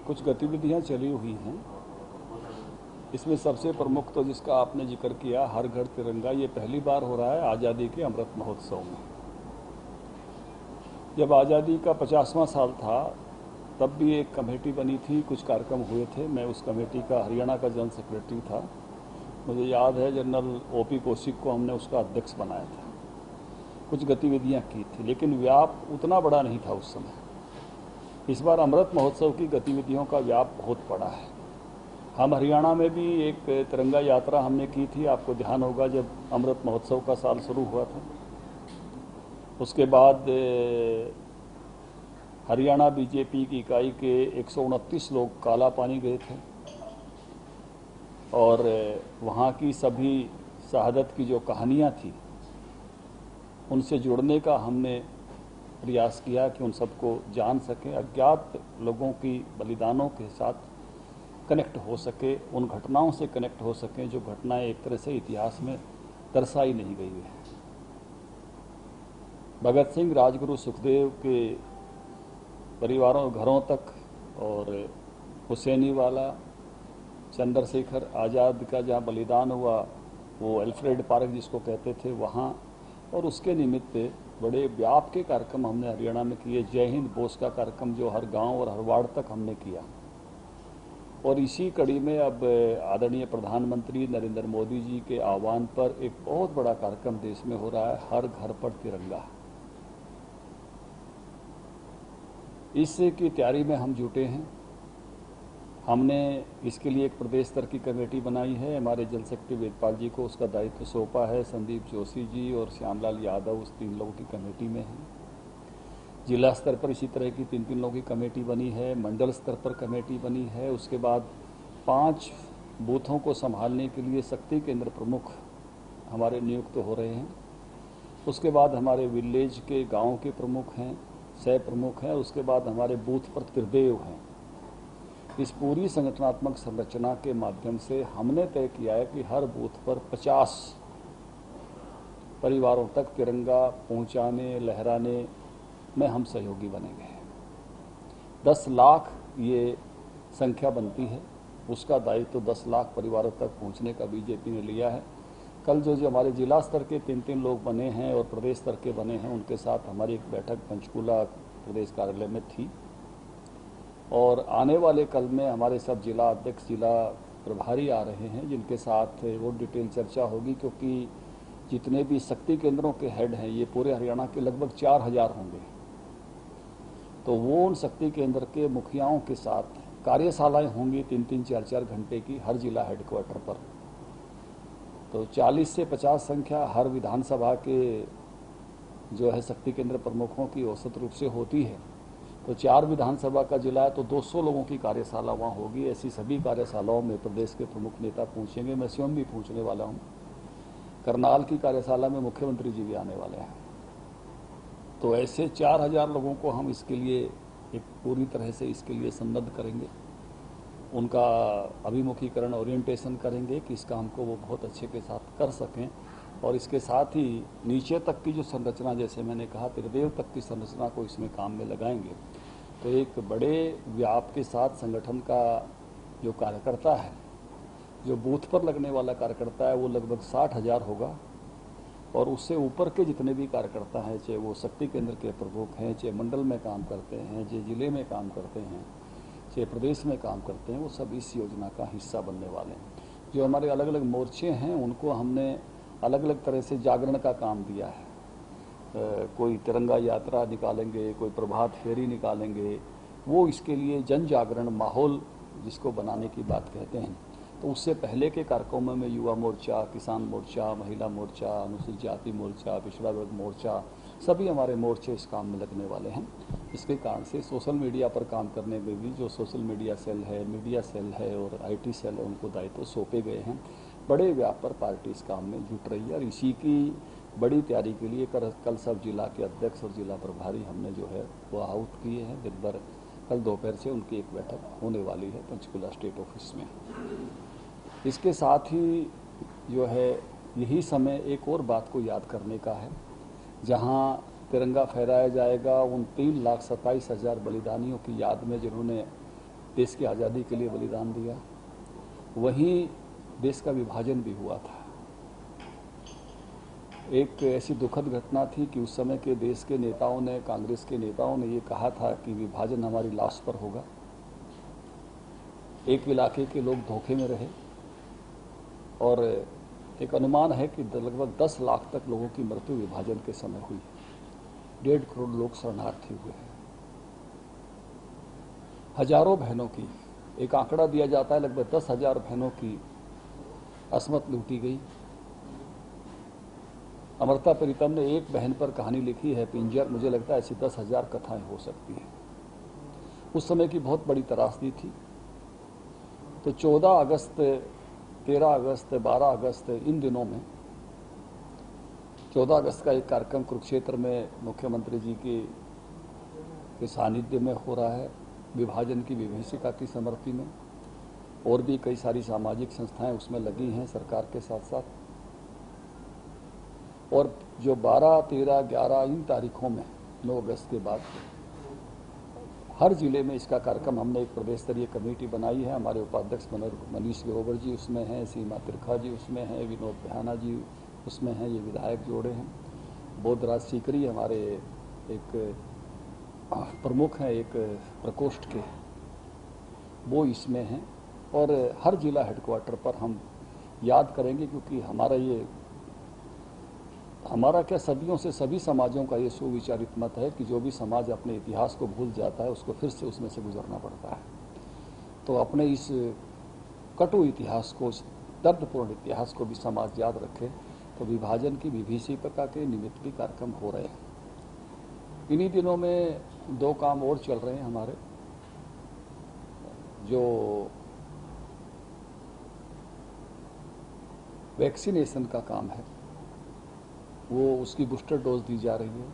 कुछ गतिविधियां चली हुई हैं। इसमें सबसे प्रमुख तो जिसका आपने जिक्र किया, हर घर तिरंगा, ये पहली बार हो रहा है आज़ादी के अमृत महोत्सव में। जब आज़ादी का 50वां साल था तब भी एक कमेटी बनी थी, कुछ कार्यक्रम हुए थे। मैं उस कमेटी का हरियाणा का जनरल सेक्रेटरी था। मुझे याद है जनरल ओपी कौशिक को हमने उसका अध्यक्ष बनाया था। कुछ गतिविधियां की थी, लेकिन व्याप उतना बड़ा नहीं था उस समय। इस बार अमृत महोत्सव की गतिविधियों का व्याप बहुत बड़ा है। हम हरियाणा में भी एक तिरंगा यात्रा हमने की थी, आपको ध्यान होगा, जब अमृत महोत्सव का साल शुरू हुआ था। उसके बाद हरियाणा बीजेपी की इकाई के 129 लोग काला पानी गए थे और वहाँ की सभी शहादत की जो कहानियाँ थी उनसे जुड़ने का हमने प्रयास किया कि उन सबको जान सकें, अज्ञात लोगों की बलिदानों के साथ कनेक्ट हो सके, उन घटनाओं से कनेक्ट हो सकें जो घटनाएं एक तरह से इतिहास में दर्शाई नहीं गई है। भगत सिंह, राजगुरु, सुखदेव के परिवारों घरों तक और हुसैनी वाला, चंद्रशेखर आज़ाद का जहाँ बलिदान हुआ वो एल्फ्रेड पार्क जिसको कहते थे वहाँ, और उसके निमित्त बड़े व्याप के कार्यक्रम हमने हरियाणा में किए। जय हिंद बोस का कार्यक्रम जो हर गांव और हर वार्ड तक हमने किया। और इसी कड़ी में अब आदरणीय प्रधानमंत्री नरेंद्र मोदी जी के आह्वान पर एक बहुत बड़ा कार्यक्रम देश में हो रहा है, हर घर पर तिरंगा। इसकी तैयारी में हम जुटे हैं। हमने इसके लिए एक प्रदेश स्तर की कमेटी बनाई है। हमारे जल सेक्रेटरी वेदपाल जी को उसका दायित्व सौंपा है। संदीप जोशी जी और श्यामलाल यादव उस 3 लोगों की कमेटी में हैं। जिला स्तर पर इसी तरह की 3-3 लोगों की कमेटी बनी है। मंडल स्तर पर कमेटी बनी है। उसके बाद 5 बूथों को संभालने के लिए शक्ति केंद्र प्रमुख हमारे नियुक्त हो रहे हैं। उसके बाद हमारे विलेज के गाँव के प्रमुख हैं, सह प्रमुख हैं। उसके बाद हमारे बूथ पर त्रिदेव हैं। इस पूरी संगठनात्मक संरचना के माध्यम से हमने तय किया है कि हर बूथ पर 50 परिवारों तक तिरंगा पहुंचाने, लहराने में हम सहयोगी बनेंगे। 10 लाख ये संख्या बनती है, उसका दायित्व 10 लाख परिवारों तक पहुंचने का बीजेपी ने लिया है। कल जो हमारे जिला स्तर के 3-3 लोग बने हैं और प्रदेश स्तर के बने हैं, उनके साथ हमारी एक बैठक पंचकूला प्रदेश कार्यालय में थी। और आने वाले कल में हमारे सब जिला अध्यक्ष, जिला प्रभारी आ रहे हैं, जिनके साथ वो डिटेल चर्चा होगी, क्योंकि जितने भी शक्ति केंद्रों के हेड हैं ये पूरे हरियाणा के लगभग 4000 होंगे। तो वो उन शक्ति केंद्र के मुखियाओं के साथ कार्यशालाएं होंगी 3-3, 4-4 घंटे की हर जिला हेडक्वार्टर पर। तो 40 से 50 संख्या हर विधानसभा के जो है शक्ति केंद्र प्रमुखों की औसत रूप से होती है। तो 4 विधानसभा का जिला है तो 200 लोगों की कार्यशाला वहाँ होगी। ऐसी सभी कार्यशालाओं में प्रदेश के प्रमुख नेता पहुँचेंगे। मैं स्वयं भी पहुँचने वाला हूँ। करनाल की कार्यशाला में मुख्यमंत्री जी भी आने वाले हैं। तो ऐसे 4000 लोगों को हम इसके लिए एक पूरी तरह से इसके लिए सन्नद्ध करेंगे, उनका अभिमुखीकरण, ओरिएंटेशन करेंगे कि इस काम को वो बहुत अच्छे के साथ कर सकें। और इसके साथ ही नीचे तक की जो संरचना, जैसे मैंने कहा त्रिदेव तक की संरचना को इसमें काम में लगाएंगे। तो एक बड़े व्याप के साथ संगठन का जो कार्यकर्ता है, जो बूथ पर लगने वाला कार्यकर्ता है, वो लगभग 60,000 होगा। और उससे ऊपर के जितने भी कार्यकर्ता हैं, चाहे वो शक्ति केंद्र के प्रमुख हैं, चाहे मंडल में काम करते हैं, चाहे जिले में काम करते हैं, चाहे प्रदेश में काम करते हैं, वो सब इस योजना का हिस्सा बनने वाले हैं। जो हमारे अलग अलग मोर्चे हैं उनको हमने अलग अलग तरह से जागरण का काम दिया है। कोई तिरंगा यात्रा निकालेंगे, कोई प्रभात फेरी निकालेंगे। वो इसके लिए जन जागरण माहौल जिसको बनाने की बात कहते हैं। तो उससे पहले के कार्यक्रमों में युवा मोर्चा, किसान मोर्चा, महिला मोर्चा, अनुसूचित जाति मोर्चा, पिछड़ा वर्ग मोर्चा, सभी हमारे मोर्चे इस काम में लगने वाले हैं। इसके कारण से सोशल मीडिया पर काम करने में भी जो सोशल मीडिया सेल है, मीडिया सेल है और IT सेल है, उनको दायित्व सौंपे गए हैं। बड़े व्याप पर पार्टी इस काम में जुट रही है और इसी की बड़ी तैयारी के लिए कल सब जिला के अध्यक्ष और जिला प्रभारी हमने जो है वो आहूत किए हैं। दिन भर कल दोपहर से उनकी एक बैठक होने वाली है पंचकुला स्टेट ऑफिस में। इसके साथ ही जो है यही समय एक और बात को याद करने का है, जहां तिरंगा फहराया जाएगा उन 3,27,000 बलिदानियों की याद में जिन्होंने देश की आज़ादी के लिए बलिदान दिया, वहीं देश का विभाजन भी हुआ था। एक ऐसी दुखद घटना थी कि उस समय के देश के नेताओं ने, कांग्रेस के नेताओं ने ये कहा था कि विभाजन हमारी लाश पर होगा। एक इलाके के लोग धोखे में रहे और एक अनुमान है कि लगभग 10 लाख तक लोगों की मृत्यु विभाजन के समय हुई। 1.5 करोड़ लोग शरणार्थी हुए हैं। हजारों बहनों की, एक आंकड़ा दिया जाता है लगभग 10,000 बहनों की अस्मत लूटी गई। अमृता प्रीतम ने एक बहन पर कहानी लिखी है पिंजर, मुझे लगता है ऐसी 10,000 कथाएं हो सकती हैं। उस समय की बहुत बड़ी त्रासदी थी। तो 14 अगस्त, 13 अगस्त, 12 अगस्त, इन दिनों में 14 अगस्त का एक कार्यक्रम कुरुक्षेत्र में मुख्यमंत्री जी के सानिध्य में हो रहा है, विभाजन की विभीषिका की स्मृति में। और भी कई सारी सामाजिक संस्थाएं उसमें लगी हैं सरकार के साथ साथ। और जो 12, 13, 11 इन तारीखों में, 9 अगस्त के बाद हर जिले में इसका कार्यक्रम, हमने एक प्रदेश स्तरीय कमेटी बनाई है। हमारे उपाध्यक्ष मनीष ग्रोवर जी उसमें हैं, सीमा त्रिखा जी उसमें हैं, विनोद बिहाना जी उसमें हैं, ये विधायक जोड़े हैं। बोधराज सीकरी हमारे एक प्रमुख हैं, एक प्रकोष्ठ के, वो इसमें हैं। और हर जिला हेडक्वार्टर पर हम याद करेंगे, क्योंकि हमारा क्या, सदियों से सभी समाजों का ये सुविचारित मत है कि जो भी समाज अपने इतिहास को भूल जाता है उसको फिर से उसमें से गुजरना पड़ता है। तो अपने इस कटु इतिहास को, इस दर्दपूर्ण इतिहास को भी समाज याद रखे। तो विभाजन की विभीषिका के निमित्त भी कार्यक्रम हो रहे हैं। इन्हीं दिनों में 2 काम और चल रहे हैं हमारे। जो वैक्सीनेशन का काम है, वो उसकी बूस्टर डोज दी जा रही है।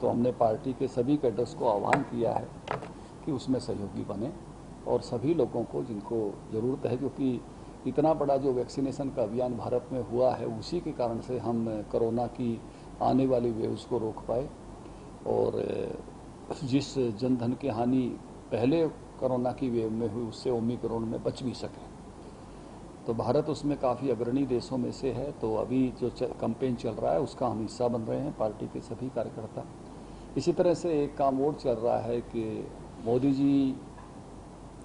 तो हमने पार्टी के सभी कैडर्स को आह्वान किया है कि उसमें सहयोगी बने और सभी लोगों को जिनको ज़रूरत है, क्योंकि इतना बड़ा जो वैक्सीनेशन का अभियान भारत में हुआ है, उसी के कारण से हम कोरोना की आने वाली वेव्स को रोक पाए। और जिस जनधन की हानि पहले कोरोना की वेव में हुई, उससे ओमिक्रॉन में बच भी सके। तो भारत उसमें काफ़ी अग्रणी देशों में से है। तो अभी जो कैंपेन चल रहा है उसका हम हिस्सा बन रहे हैं, पार्टी के सभी कार्यकर्ता। इसी तरह से एक काम और चल रहा है कि मोदी जी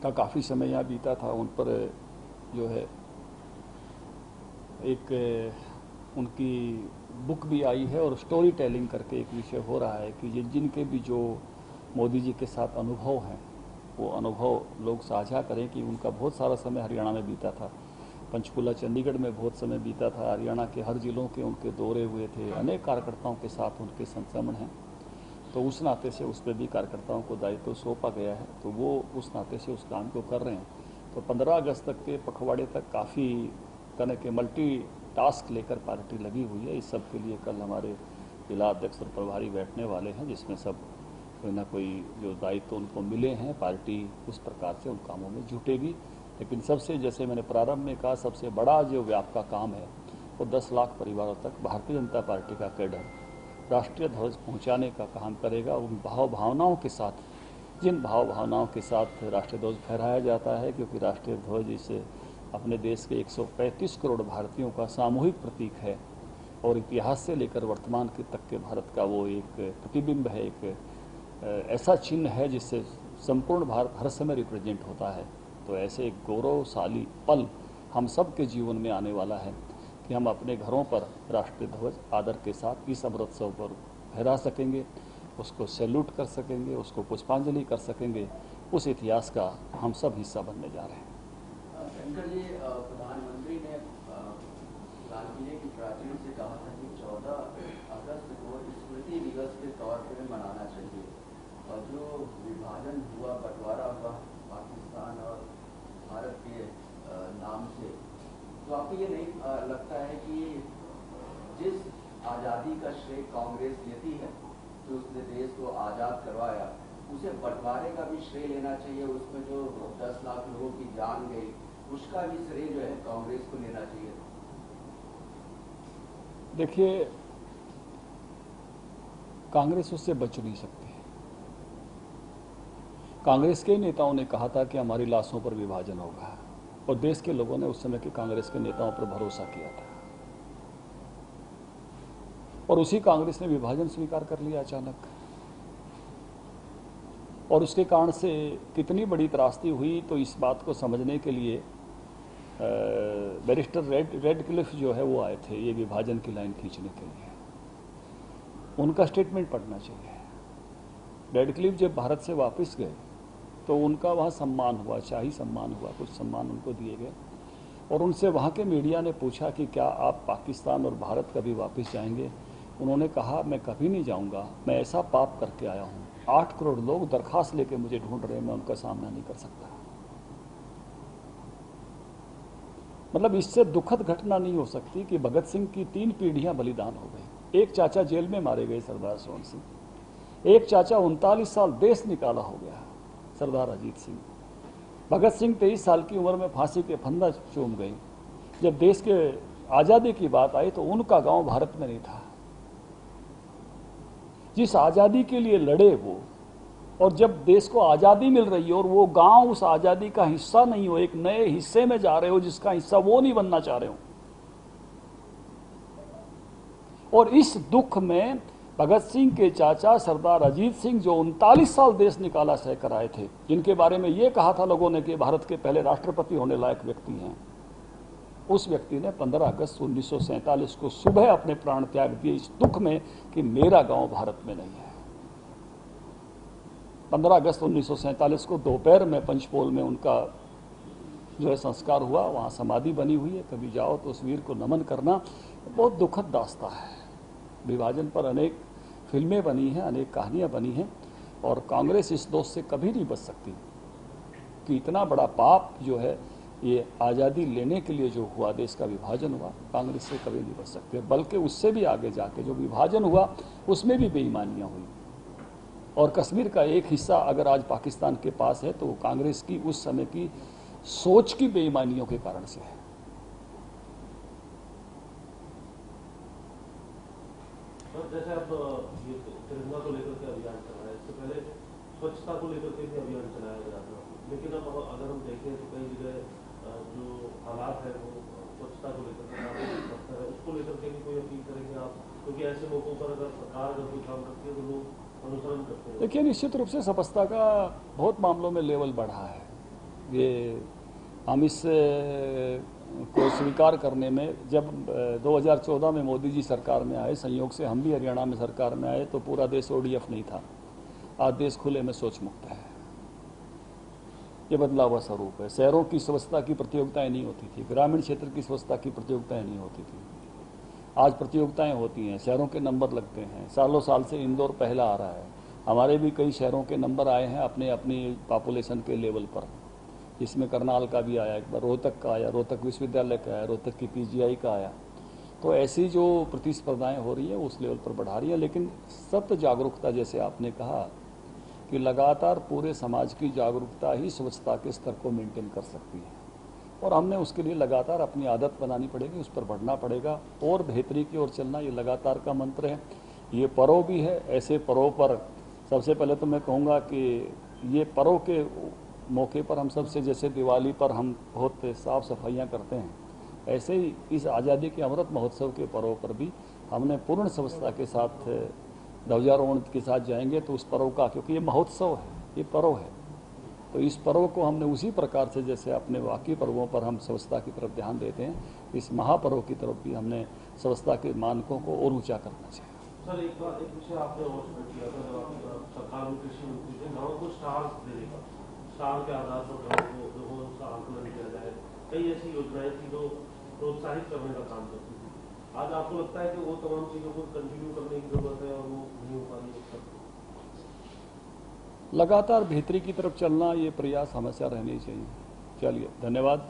का काफ़ी समय यहाँ बीता था, उन पर जो है एक उनकी बुक भी आई है और स्टोरी टेलिंग करके एक विषय हो रहा है कि जिनके भी जो मोदी जी के साथ अनुभव हैं, वो अनुभव लोग साझा करें कि उनका बहुत सारा समय हरियाणा में बीता था, पंचकुला चंडीगढ़ में बहुत समय बीता था, हरियाणा के हर जिलों के उनके दौरे हुए थे, अनेक कार्यकर्ताओं के साथ उनके संक्रमण हैं। तो उस नाते से उस पर भी कार्यकर्ताओं को दायित्व सौंपा गया है, तो वो उस नाते से उस काम को कर रहे हैं। तो 15 अगस्त तक के पखवाड़े तक काफ़ी तरह के मल्टी टास्क लेकर पार्टी लगी हुई है। इस सब के लिए कल हमारे जिला अध्यक्ष और प्रभारी बैठने वाले हैं, जिसमें सब कोई ना कोई जो दायित्व उनको मिले हैं, पार्टी उस प्रकार से उन कामों में जुटेगी। लेकिन सबसे, जैसे मैंने प्रारंभ में कहा, सबसे बड़ा जो व्याप का काम है वो 10 लाख परिवारों तक भारतीय जनता पार्टी का कैडर राष्ट्रीय ध्वज पहुंचाने का काम करेगा। उन भाव भावनाओं के साथ, जिन भाव भावनाओं के साथ राष्ट्रीय ध्वज फहराया जाता है, क्योंकि राष्ट्रीय ध्वज इस अपने देश के 135 करोड़ भारतीयों का सामूहिक प्रतीक है और इतिहास से लेकर वर्तमान के तक के भारत का वो एक प्रतिबिंब है, एक ऐसा चिन्ह है जिससे संपूर्ण भारत हर समय रिप्रेजेंट होता है। तो ऐसे एक गौरवशाली पल हम सब के जीवन में आने वाला है कि हम अपने घरों पर राष्ट्रीय ध्वज आदर के साथ इस अमृतसर पर फहरा सकेंगे, उसको सैल्यूट कर सकेंगे, उसको पुष्पांजलि कर सकेंगे। उस इतिहास का हम सब हिस्सा बनने जा रहे हैं। शंकर जी, प्रधानमंत्री ने लाल किले की प्राचीर से कहा था कि 14 अगस्त को स्मृति दिवस के तौर पर मनाना चाहिए, और जो विभाजन हुआ, बंटवारा हुआ पाकिस्तान और भारत के नाम से, तो आपको ये नहीं लगता है कि जिस आज़ादी का श्रेय कांग्रेस लेती है, जो उसने देश को आज़ाद करवाया, उसे बंटवारे का भी श्रेय लेना चाहिए? उसमें जो 10 लाख लोगों की जान गई, उसका भी श्रेय जो है कांग्रेस को लेना चाहिए? देखिए, कांग्रेस उससे बच नहीं सकती। कांग्रेस के नेताओं ने कहा था कि हमारी लाशों पर विभाजन होगा, और देश के लोगों ने उस समय के कांग्रेस के नेताओं पर भरोसा किया था, और उसी कांग्रेस ने विभाजन स्वीकार कर लिया अचानक। और उसके कारण से कितनी बड़ी त्रासदी हुई, तो इस बात को समझने के लिए बैरिस्टर रेडक्लिफ जो है वो आए थे ये विभाजन की लाइन खींचने के लिए। उनका स्टेटमेंट पढ़ना चाहिए। रेडक्लिफ जब भारत से वापस गए तो उनका वहाँ सम्मान हुआ, शाही सम्मान हुआ, कुछ सम्मान उनको दिए गए, और उनसे वहाँ के मीडिया ने पूछा कि क्या आप पाकिस्तान और भारत कभी वापस जाएंगे। उन्होंने कहा, मैं कभी नहीं जाऊँगा, मैं ऐसा पाप करके आया हूँ, 8 करोड़ लोग दरखास्त लेके मुझे ढूंढ रहे हैं, मैं उनका सामना नहीं कर सकता। मतलब इससे दुखद घटना नहीं हो सकती कि भगत सिंह की 3 पीढ़ियां बलिदान हो गई। एक चाचा जेल में मारे गए, सरदार सोहन सिंह। एक चाचा 39 साल देश निकाला हो गया, सरदार अजीत सिंह। भगत सिंह 23 साल की उम्र में फांसी के फंदा चूम गई। जब देश के आज़ादी की बात आई तो उनका गांव भारत में नहीं था। जिस आज़ादी के लिए लड़े वो, और जब देश को आज़ादी मिल रही है और वो गांव उस आज़ादी का हिस्सा नहीं हो, एक नए हिस्से में जा रहे हो जिसका हिस्सा वो नहीं बनना चाह रहे हो, और इस दुख में भगत सिंह के चाचा सरदार अजीत सिंह जो 39 साल देश निकाला सह कर आए थे, जिनके बारे में ये कहा था लोगों ने कि भारत के पहले राष्ट्रपति होने लायक व्यक्ति हैं, उस व्यक्ति ने 15 अगस्त 1947 को सुबह अपने प्राण त्याग दिए इस दुख में कि मेरा गांव भारत में नहीं है। 15 अगस्त 1947 को दोपहर में पंचपोल में उनका जो है संस्कार हुआ। वहाँ समाधि बनी हुई है, कभी जाओ तो उस वीर को नमन करना। बहुत दुखद दास्ता है। विभाजन पर अनेक फिल्में बनी हैं, अनेक कहानियाँ बनी हैं, और कांग्रेस इस दोष से कभी नहीं बच सकती कि इतना बड़ा पाप जो है ये आज़ादी लेने के लिए जो हुआ, देश का विभाजन हुआ, कांग्रेस से कभी नहीं बच सकते। बल्कि उससे भी आगे जाके जो विभाजन हुआ उसमें भी बेईमानियाँ हुई, और कश्मीर का एक हिस्सा अगर आज पाकिस्तान के पास है तो कांग्रेस की उस समय की सोच की बेईमानियों के कारण से है। जैसे आप ये तिरंगा को लेकर के अभियान चलाया, इससे पहले स्वच्छता को लेकर के भी अभियान चलाया गया था, लेकिन अब अगर हम देखें तो कई जगह जो हालात है वो स्वच्छता को लेकर के उसको लेकर के भी कोई अपील करेंगे आप, क्योंकि ऐसे मौकों पर अगर सरकार अगर कोई काम करती है तो लोग अनुसरण करते हैं। देखिए, निश्चित रूप से स्वच्छता का बहुत मामलों में लेवल बढ़ा है। ये हम इस को स्वीकार करने में, जब 2014 में मोदी जी सरकार में आए, संयोग से हम भी हरियाणा में सरकार में आए, तो पूरा देश ODF नहीं था। आज देश खुले में शौच मुक्त है। ये बदलाव हुआ स्वरूप है। शहरों की स्वच्छता की प्रतियोगिताएं नहीं होती थी, ग्रामीण क्षेत्र की स्वच्छता की प्रतियोगिताएं नहीं होती थी। आज प्रतियोगिताएं होती हैं, शहरों के नंबर लगते हैं। सालों साल से इंदौर पहला आ रहा है। हमारे भी कई शहरों के नंबर आए हैं अपने अपनी पॉपुलेशन के लेवल पर। इसमें करनाल का भी आया, एक बार रोहतक का आया, रोहतक विश्वविद्यालय का आया, रोहतक की PGI का आया। तो ऐसी जो प्रतिस्पर्धाएं हो रही हैं उस लेवल पर बढ़ा रही है। लेकिन सत्य जागरूकता, जैसे आपने कहा कि लगातार पूरे समाज की जागरूकता ही स्वच्छता के स्तर को मेंटेन कर सकती है, और हमने उसके लिए लगातार अपनी आदत बनानी पड़ेगी, उस पर बढ़ना पड़ेगा और बेहतरी की ओर चलना, ये लगातार का मंत्र है। ये पर्व भी है। ऐसे पर्व पर सबसे पहले तो मैं कहूँगा कि ये पर्व के मौके पर हम सबसे, जैसे दिवाली पर हम बहुत साफ सफाइयाँ करते हैं, ऐसे ही इस आज़ादी के अमृत महोत्सव के पर्व पर भी हमने पूर्ण स्वच्छता के साथ ध्वजारोहण के साथ जाएंगे। तो उस पर्व का, क्योंकि ये महोत्सव है, ये पर्व है, तो इस पर्व को हमने उसी प्रकार से जैसे अपने बाकी पर्वों पर हम स्वच्छता की तरफ ध्यान देते हैं, इस महापर्व की तरफ भी हमने स्वच्छता के मानकों को और ऊंचा करना चाहिए। सर, एक विषय आपने और किया था, जब सरकार में कृषि मंत्री थे, गाँव को स्टार देने का, स्टार के आधार पर गाँव को उसका आंकलन किया जाए, कई ऐसी योजनाएं थी जो प्रोत्साहित करने का काम करती थी। आज आपको लगता है कि वो तमाम चीज़ों को कंटिन्यू करने की जरूरत है और वो नहीं हो पा रही है? लगातार बेहतरी की तरफ चलना, ये प्रयास हमेशा रहने चाहिए। चलिए, धन्यवाद।